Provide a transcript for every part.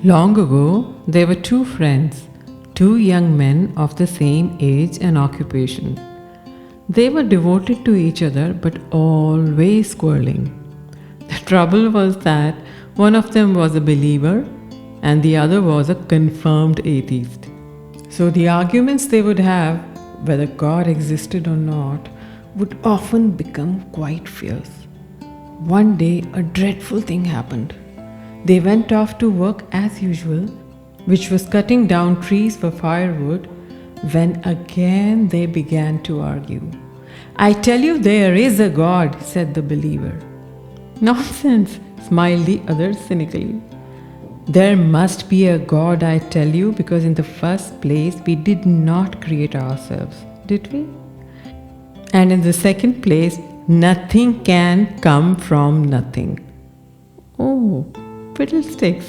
Long ago, there were two friends, two young men of the same age and occupation. They were devoted to each other but always quarreling. The trouble was that one of them was a believer and the other was a confirmed atheist. So the arguments they would have, whether God existed or not, would often become quite fierce. One day, a dreadful thing happened. They went off to work as usual, which was cutting down trees for firewood, when again they began to argue. "I tell you there is a God," said the believer. "Nonsense," smiled the other cynically. "There must be a God, I tell you, because in the first place we did not create ourselves, did we? And in the second place, nothing can come from nothing." "Oh, fiddlesticks,"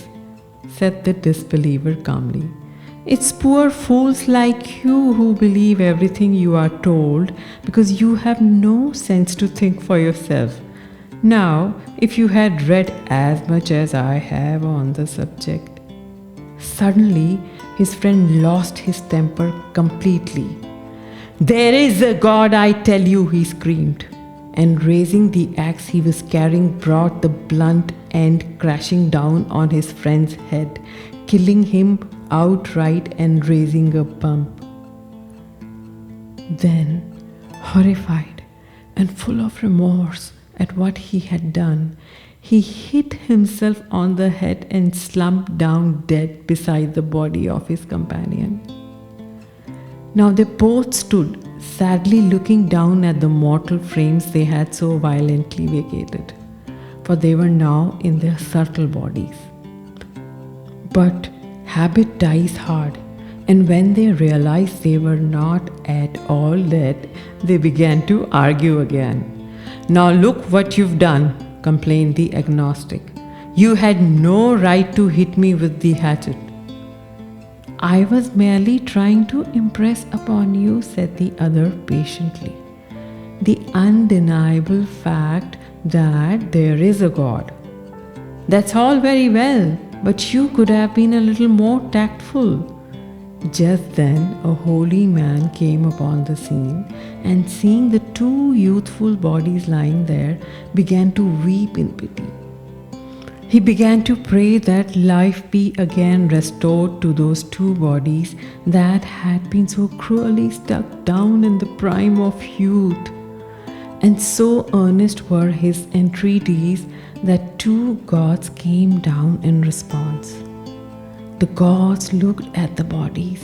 said the disbeliever calmly. "It's poor fools like you who believe everything you are told because you have no sense to think for yourself. Now, if you had read as much as I have on the subject." Suddenly, his friend lost his temper completely. "There is a God, I tell you," he screamed, and raising the axe he was carrying brought the blunt end crashing down on his friend's head, killing him outright and raising a bump. Then, horrified and full of remorse at what he had done, he hit himself on the head and slumped down dead beside the body of his companion. Now they both stood, sadly looking down at the mortal frames they had so violently vacated, for they were now in their subtle bodies. But habit dies hard, and when they realized they were not at all dead, they began to argue again. "Now look what you've done," complained the agnostic. "You had no right to hit me with the hatchet." "I was merely trying to impress upon you," said the other patiently, "the undeniable fact that there is a God." "That's all very well, but you could have been a little more tactful." Just then, a holy man came upon the scene and, seeing the two youthful bodies lying there, began to weep in pity. He began to pray that life be again restored to those two bodies that had been so cruelly stuck down in the prime of youth. And so earnest were his entreaties that two gods came down in response. The gods looked at the bodies,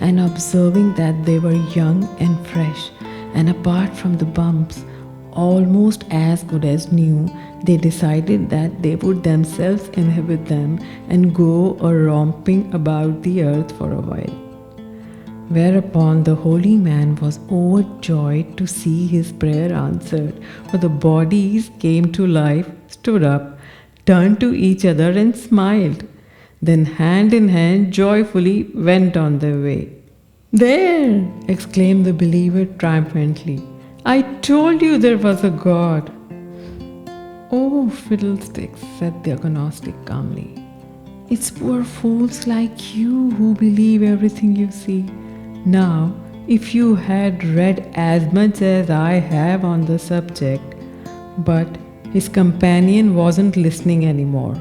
and observing that they were young and fresh, and apart from the bumps, almost as good as new, they decided that they would themselves inhabit them and go a romping about the earth for a while. Whereupon the holy man was overjoyed to see his prayer answered, for the bodies came to life, stood up, turned to each other and smiled. Then hand in hand joyfully went on their way. "There!" exclaimed the believer triumphantly. "I told you there was a God." "Oh, fiddlesticks," said the agnostic calmly. "It's poor fools like you who believe everything you see. Now, if you had read as much as I have on the subject." But his companion wasn't listening anymore.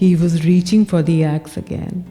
He was reaching for the axe again.